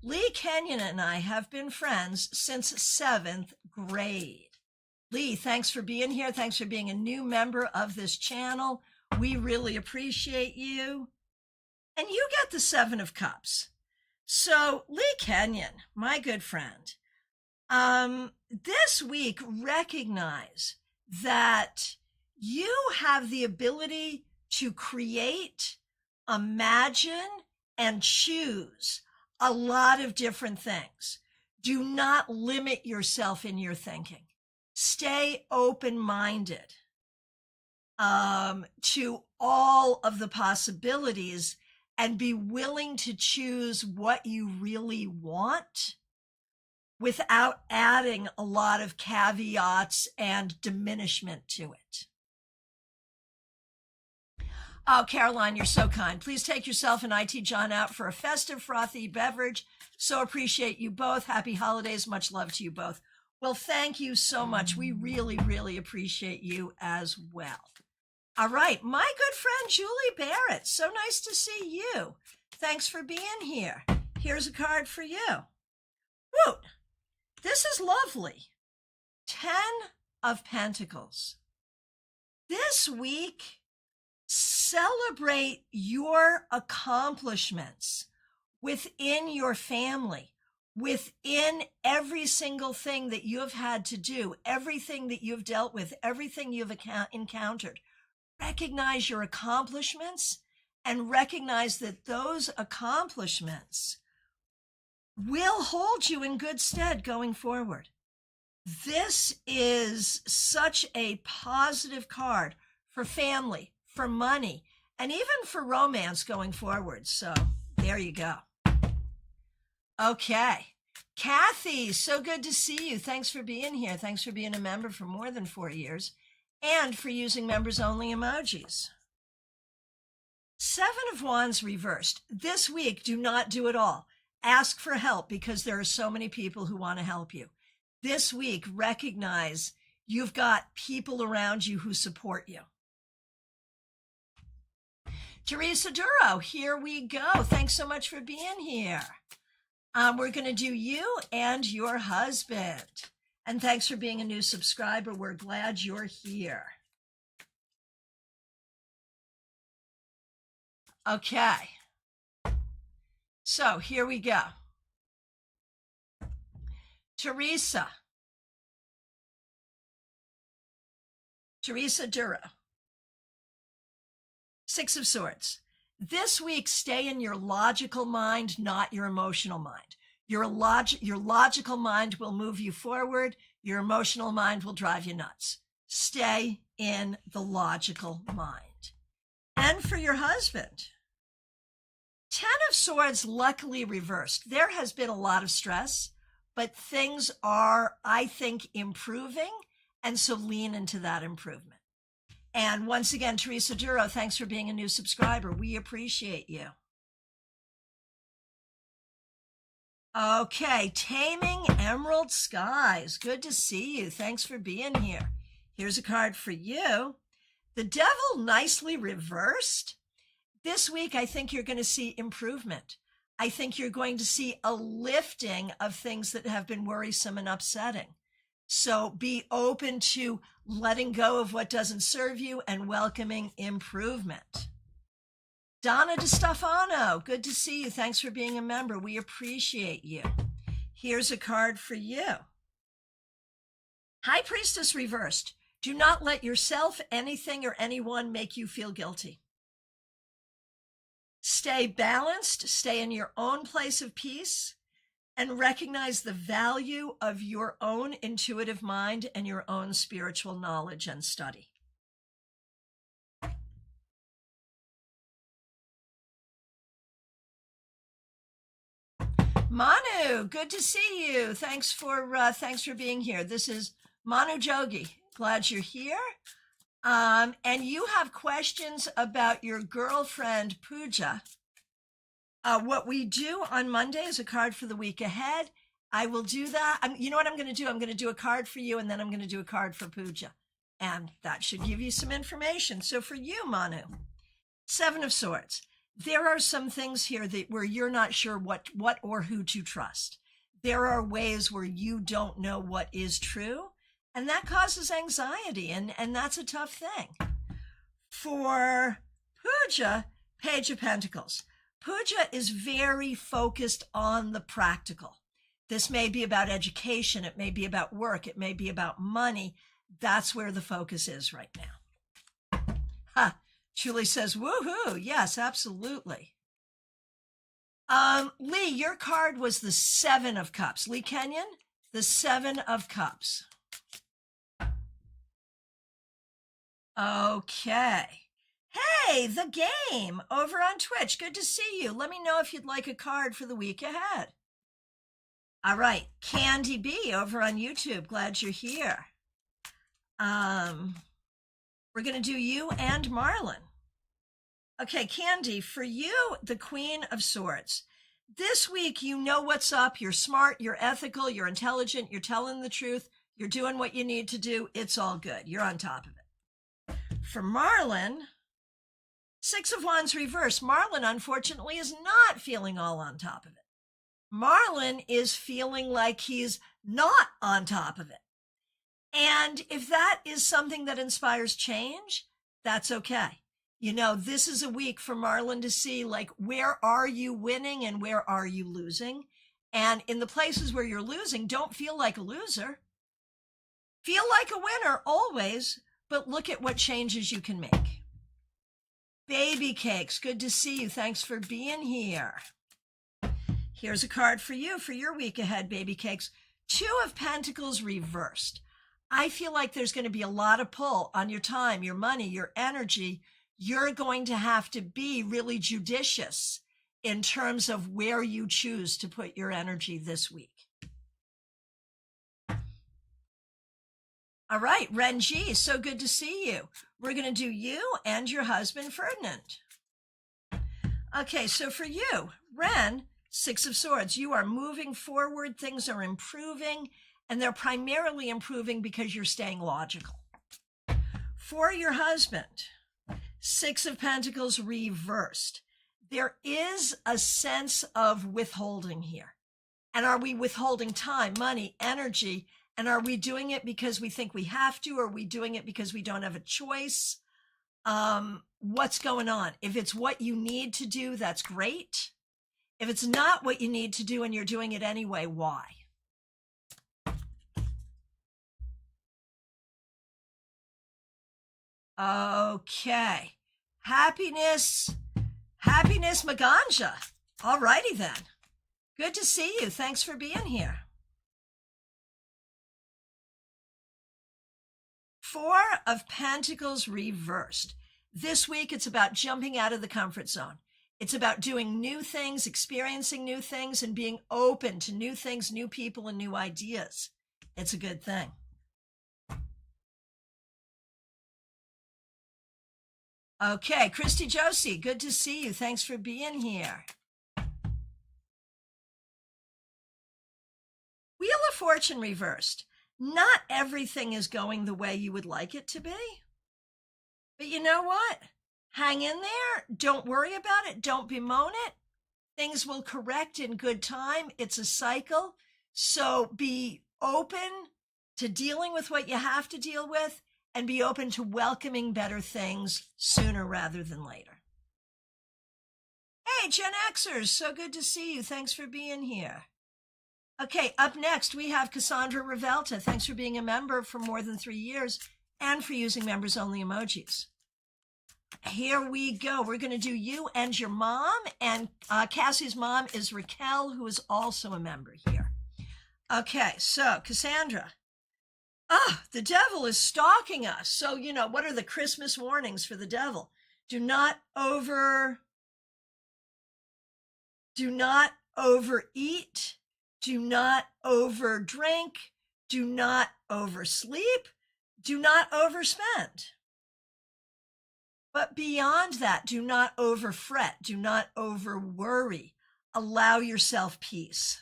A: Lee Kenyon and I have been friends since 7th grade. Lee, thanks for being here. Thanks for being a new member of this channel. We really appreciate you. And you get the 7 of Cups. So Lee Kenyon, my good friend, this week recognize that you have the ability to create, imagine, and choose a lot of different things. Do not limit yourself in your thinking. Stay open-minded to all of the possibilities and be willing to choose what you really want without adding a lot of caveats and diminishment to it. Oh, Caroline, you're so kind. Please take yourself and IT John out for a festive, frothy beverage. So appreciate you both. Happy holidays. Much love to you both. Well, thank you so much. We really, really appreciate you as well. All right, my good friend Julie Barrett. So nice to see you. Thanks for being here. Here's a card for you. Woot! This is lovely. 10 of Pentacles. This week, celebrate your accomplishments within your family, within every single thing that you have had to do, everything that you've dealt with, everything you've encountered. Recognize your accomplishments and recognize that those accomplishments will hold you in good stead going forward. This is such a positive card for family, for money, and even for romance going forward. So there you go. Okay. Kathy, so good to see you. Thanks for being here. Thanks for being a member for more than 4 years and for using members only emojis. 7 of Wands reversed. This week, do not do it all. Ask for help because there are so many people who want to help you. This week, recognize you've got people around you who support you. Teresa Duro, here we go. Thanks so much for being here. We're going to do you and your husband. And thanks for being a new subscriber. We're glad you're here. Okay. So here we go. Teresa Duro. 6 of Swords. This week, stay in your logical mind, not your emotional mind. Your logical mind will move you forward. Your emotional mind will drive you nuts. Stay in the logical mind. And for your husband, 10 of Swords, luckily reversed. There has been a lot of stress, but things are, I think, improving. And so lean into that improvement. And once again, Teresa Duro, thanks for being a new subscriber. We appreciate you. Okay, Taming Emerald Skies. Good to see you. Thanks for being here. Here's a card for you. The Devil, nicely reversed. This week, I think you're going to see improvement. I think you're going to see a lifting of things that have been worrisome and upsetting. So be open to letting go of what doesn't serve you and welcoming improvement. Donna DeStefano, good to see you. Thanks for being a member. We appreciate you. Here's a card for you. High Priestess reversed. Do not let yourself, anything, or anyone make you feel guilty. Stay balanced, stay in your own place of peace, and recognize the value of your own intuitive mind and your own spiritual knowledge and study. Manu, good to see you. Thanks for being here. This is Manu Jogi. Glad you're here. And you have questions about your girlfriend, Pooja. What we do on Monday is a card for the week ahead. I will do that. You know what I'm going to do? I'm going to do a card for you, and then I'm going to do a card for Pooja. And that should give you some information. So for you, Manu, 7 of Swords. There are some things here where you're not sure what or who to trust. There are ways where you don't know what is true, and that causes anxiety, and that's a tough thing. For Pooja, Page of Pentacles. Pooja is very focused on the practical. This may be about education. It may be about work. It may be about money. That's where the focus is right now. Ha! Julie says, woohoo. Yes, absolutely. Lee, your card was the 7 of Cups. Lee Kenyon, the 7 of Cups. Okay. Hey, The Game over on Twitch. Good to see you. Let me know if you'd like a card for the week ahead. All right. Candy B over on YouTube. Glad you're here. We're going to do you and Marlon. Okay, Candy, for you, the Queen of Swords. This week, you know what's up. You're smart, you're ethical, you're intelligent, you're telling the truth, you're doing what you need to do. It's all good. You're on top of it. For Marlon, Six of Wands reverse. Marlon, unfortunately, is not feeling all on top of it. Marlon is feeling like he's not on top of it. And if that is something that inspires change, that's okay. You know, this is a week for Marlon to see, like, where are you winning and where are you losing? And in the places where you're losing, don't feel like a loser. Feel like a winner always, but look at what changes you can make. Baby Cakes, good to see you. Thanks for being here. Here's a card for you for your week ahead, Baby Cakes. Two of Pentacles reversed. I feel like there's going to be a lot of pull on your time, your money, your energy. You're going to have to be really judicious in terms of where you choose to put your energy this week. All right, Ren G, so good to see you. We're going to do you and your husband, Ferdinand. Okay, so for you, Ren, Six of Swords, you are moving forward. Things are improving, and they're primarily improving because you're staying logical. For your husband, Six of Pentacles reversed. There is a sense of withholding here. And are we withholding time, money, energy? And are we doing it because we think we have to? Or are we doing it because we don't have a choice? What's going on? If it's what you need to do, that's great. If it's not what you need to do and you're doing it anyway, why? Okay. Happiness Maganja. All righty then. Good to see you. Thanks for being here. Four of Pentacles reversed. This week, it's about jumping out of the comfort zone. It's about doing new things, experiencing new things, and being open to new things, new people, and new ideas. It's a good thing. Okay, Christy Josie, good to see you. Thanks for being here. Wheel of Fortune reversed. Not everything is going the way you would like it to be. But you know what? Hang in there. Don't worry about it. Don't bemoan it. Things will correct in good time. It's a cycle. So be open to dealing with what you have to deal with and be open to welcoming better things sooner rather than later. Hey, Gen Xers, so good to see you. Thanks for being here. Okay, up next, we have Cassandra Revelta. Thanks for being a member for more than 3 years and for using members-only emojis. Here we go. We're going to do you and your mom, and Cassie's mom is Raquel, who is also a member here. Okay, so Cassandra. The devil is stalking us. So, you know, what are the Christmas warnings for the devil? Do not overeat. Do not overdrink. Do not oversleep. Do not overspend. But beyond that, do not overfret. Do not overworry. Allow yourself peace.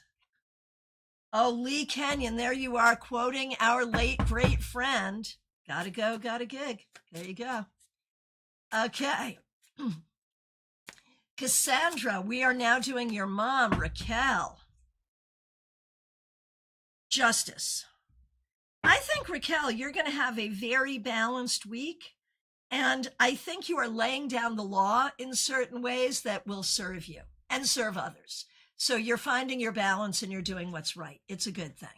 A: Oh, Lee Kenyon, there you are, quoting our late great friend. Gotta go, got a gig. There you go. Okay. Cassandra, we are now doing your mom, Raquel. Justice. I think, Raquel, you're going to have a very balanced week. And I think you are laying down the law in certain ways that will serve you and serve others. So you're finding your balance and you're doing what's right. It's a good thing.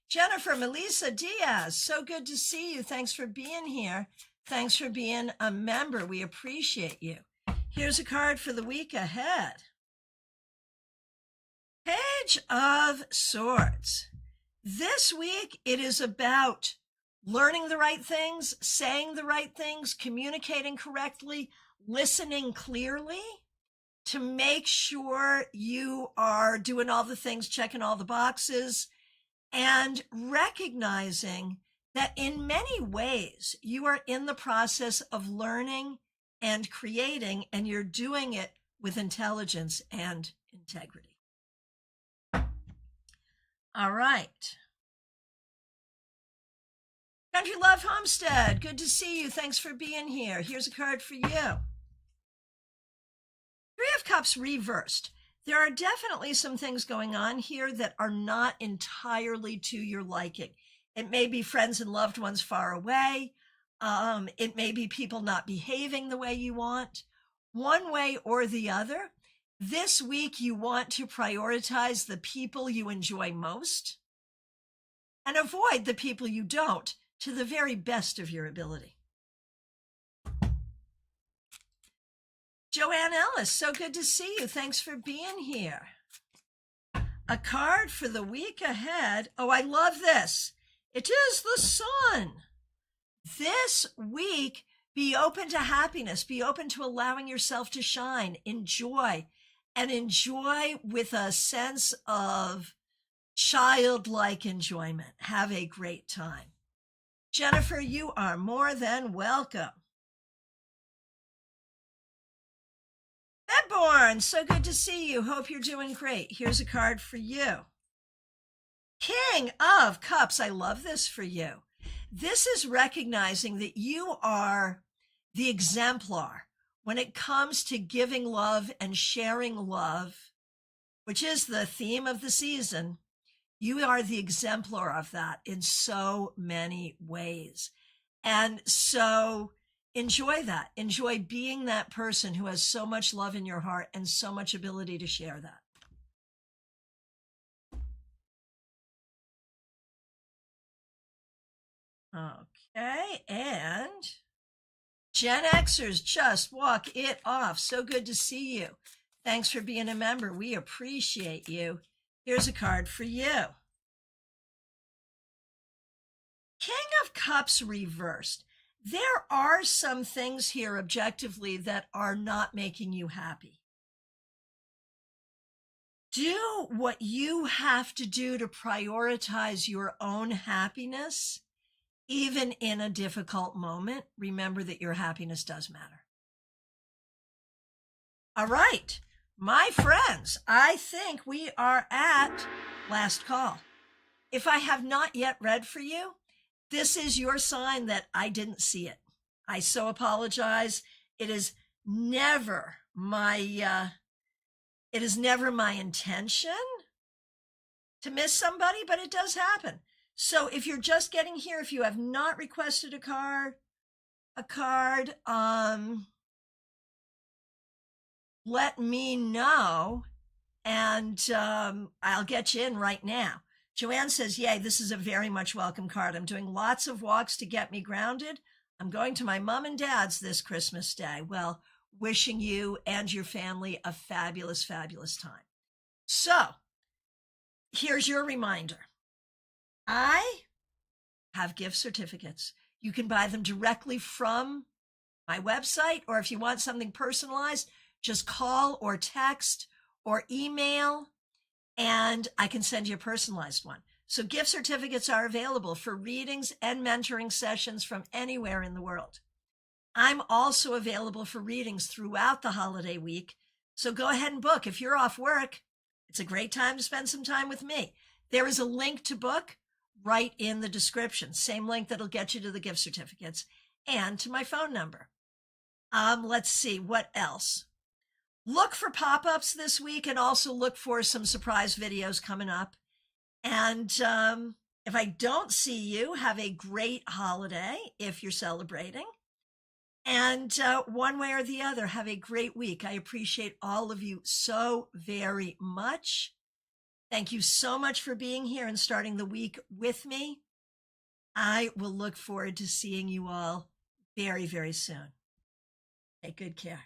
A: Jennifer Melissa Diaz, so good to see you. Thanks for being here. Thanks for being a member. We appreciate you. Here's a card for the week ahead. Page of Swords. This week, it is about learning the right things, saying the right things, communicating correctly, listening clearly to make sure you are doing all the things, checking all the boxes, and recognizing that in many ways you are in the process of learning and creating, and you're doing it with intelligence and integrity. All right. Country Love Homestead, good to see you. Thanks for being here. Here's a card for you. Three of Cups reversed. There are definitely some things going on here that are not entirely to your liking. It may be friends and loved ones far away. It may be people not behaving the way you want. One way or the other, this week you want to prioritize the people you enjoy most and avoid the people you don't to the very best of your ability. Joanne Ellis, so good to see you. Thanks for being here. A card for the week ahead. Oh, I love this. It is the sun. This week, be open to happiness. Be open to allowing yourself to shine. Enjoy, and enjoy with a sense of childlike enjoyment. Have a great time. Jennifer, you are more than welcome. Bedborn, so good to see you. Hope you're doing great. Here's a card for you. King of Cups, I love this for you. This is recognizing that you are the exemplar when it comes to giving love and sharing love, which is the theme of the season. You are the exemplar of that in so many ways. And so enjoy that. Enjoy being that person who has so much love in your heart and so much ability to share that. Okay, and Gen Xers, just walk it off. So good to see you. Thanks for being a member. We appreciate you. Here's a card for you. King of Cups reversed. There are some things here objectively that are not making you happy. Do what you have to do to prioritize your own happiness. Even in a difficult moment, remember that your happiness does matter. All right, my friends, I think we are at last call. If I have not yet read for you, this is your sign that I didn't see it. I so apologize. It is never my intention to miss somebody, but it does happen. So if you're just getting here, if you have not requested a card, let me know, and I'll get you in right now. Joanne says, yay, this is a very much welcome card. I'm doing lots of walks to get me grounded. I'm going to my mom and dad's this Christmas Day. Well, wishing you and your family a fabulous, fabulous time. So here's your reminder. I have gift certificates. You can buy them directly from my website, or if you want something personalized, just call or text or email, and I can send you a personalized one. So gift certificates are available for readings and mentoring sessions from anywhere in the world. I'm also available for readings throughout the holiday week. So go ahead and book. If you're off work, it's a great time to spend some time with me. There is a link to book right in the description. Same link that'll get you to the gift certificates and to my phone number. Let's see, what else? Look for pop-ups this week, and also look for some surprise videos coming up. And if I don't see you, have a great holiday if you're celebrating. And one way or the other, have a great week. I appreciate all of you so very much. Thank you so much for being here and starting the week with me. I will look forward to seeing you all very, very soon. Take good care.